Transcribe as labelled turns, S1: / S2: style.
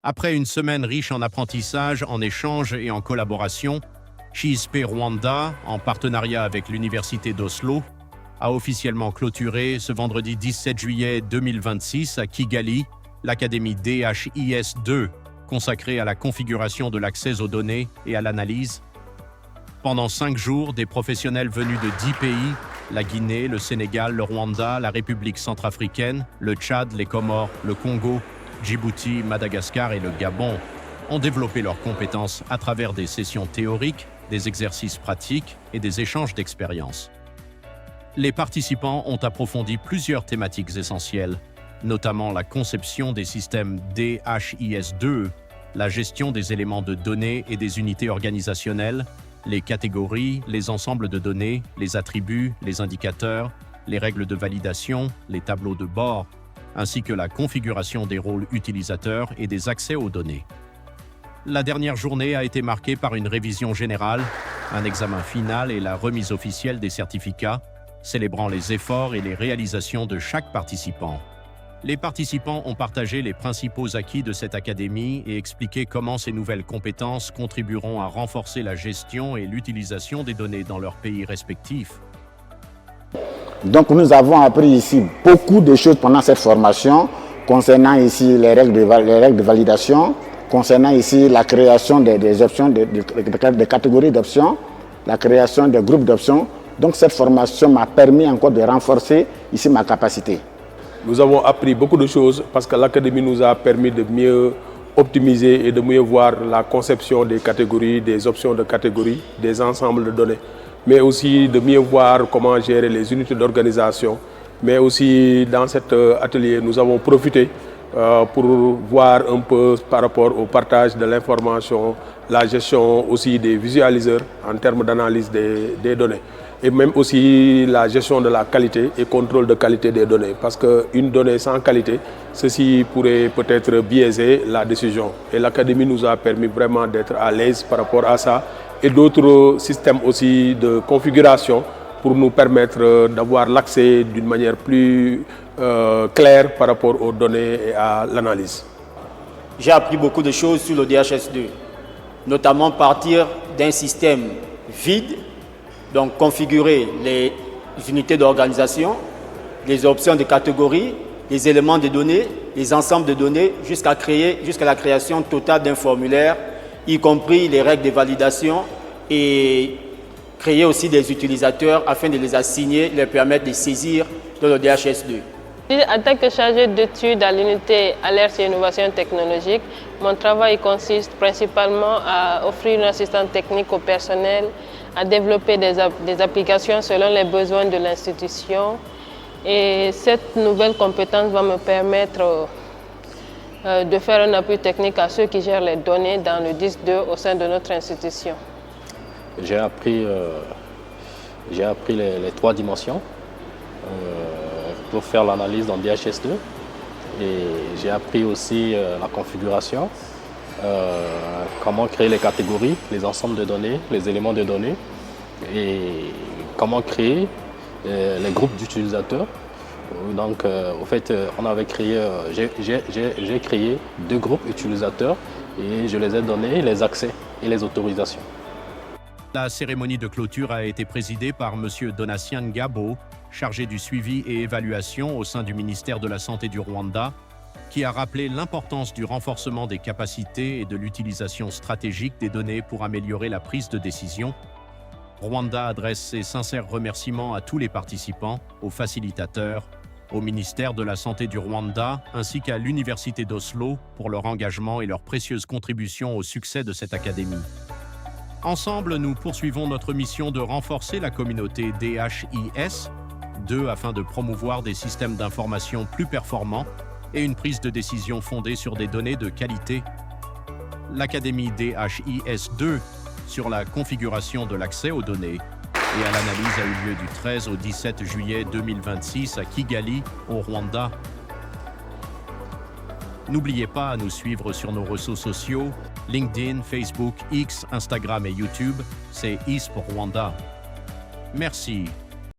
S1: Après une semaine riche en apprentissage, en échanges et en collaboration, CISP Rwanda, en partenariat avec l'Université d'Oslo, a officiellement clôturé ce vendredi 17 juillet 2026 à Kigali l'Académie DHIS2, consacrée à la configuration de l'accès aux données et à l'analyse. Pendant 5 jours, des professionnels venus de 10 pays, la Guinée, le Sénégal, le Rwanda, la République centrafricaine, le Tchad, les Comores, le Congo, Djibouti, Madagascar et le Gabon, ont développé leurs compétences à travers des sessions théoriques, des exercices pratiques et des échanges d'expériences. Les participants ont approfondi plusieurs thématiques essentielles, notamment la conception des systèmes DHIS2, la gestion des éléments de données et des unités organisationnelles, les catégories, les ensembles de données, les attributs, les indicateurs, les règles de validation, les tableaux de bord, ainsi que la configuration des rôles utilisateurs et des accès aux données. La dernière journée a été marquée par une révision générale, un examen final et la remise officielle des certificats, célébrant les efforts et les réalisations de chaque participant. Les participants ont partagé les principaux acquis de cette académie et expliqué comment ces nouvelles compétences contribueront à renforcer la gestion et l'utilisation des données dans leurs pays respectifs.
S2: Donc nous avons appris ici beaucoup de choses pendant cette formation, concernant ici les règles de validation, concernant ici la création des options, des catégories d'options, la création des groupes d'options. Donc cette formation m'a permis encore de renforcer ici ma capacité.
S3: Nous avons appris beaucoup de choses parce que l'académie nous a permis de mieux optimiser et de mieux voir la conception des catégories, des options de catégories, des ensembles de données, mais aussi de mieux voir comment gérer les unités d'organisation. Mais aussi dans cet atelier, nous avons profité pour voir un peu par rapport au partage de l'information, la gestion aussi des visualiseurs en termes d'analyse des données. Et même aussi la gestion de la qualité et contrôle de qualité des données. Parce qu'une donnée sans qualité, ceci pourrait peut-être biaiser la décision. Et l'académie nous a permis vraiment d'être à l'aise par rapport à ça. Et d'autres systèmes aussi de configuration pour nous permettre d'avoir l'accès d'une manière plus claire par rapport aux données et à l'analyse.
S4: J'ai appris beaucoup de choses sur le DHIS2, notamment partir d'un système vide, donc configurer les unités d'organisation, les options de catégories, les éléments de données, les ensembles de données, jusqu'à la création totale d'un formulaire, y compris les règles de validation et créer aussi des utilisateurs afin de les assigner, leur permettre de saisir dans le DHIS2.
S5: En tant que chargé d'études à l'unité Alerte et Innovation Technologique, mon travail consiste principalement à offrir une assistance technique au personnel, à développer des applications selon les besoins de l'institution. Et cette nouvelle compétence va me permettre de faire un appui technique à ceux qui gèrent les données dans le DIS2 au sein de notre institution.
S6: J'ai appris les 3 dimensions pour faire l'analyse dans DHIS2. Et j'ai appris aussi la configuration, comment créer les catégories, les ensembles de données, les éléments de données et comment créer les groupes d'utilisateurs. Donc, au fait, j'ai créé 2 groupes utilisateurs et je les ai donné les accès et les autorisations.
S1: La cérémonie de clôture a été présidée par M. Donatien Ngabo, chargé du suivi et évaluation au sein du ministère de la Santé du Rwanda, qui a rappelé l'importance du renforcement des capacités et de l'utilisation stratégique des données pour améliorer la prise de décision. Rwanda adresse ses sincères remerciements à tous les participants, aux facilitateurs, au ministère de la Santé du Rwanda, ainsi qu'à l'Université d'Oslo pour leur engagement et leur précieuse contribution au succès de cette académie. Ensemble, nous poursuivons notre mission de renforcer la communauté DHIS2 afin de promouvoir des systèmes d'information plus performants et une prise de décision fondée sur des données de qualité. L'Académie DHIS2 sur la configuration de l'accès aux données et à l'analyse a eu lieu du 13 au 17 juillet 2026 à Kigali, au Rwanda. N'oubliez pas à nous suivre sur nos réseaux sociaux, LinkedIn, Facebook, X, Instagram et YouTube, c'est ISP Rwanda. Merci.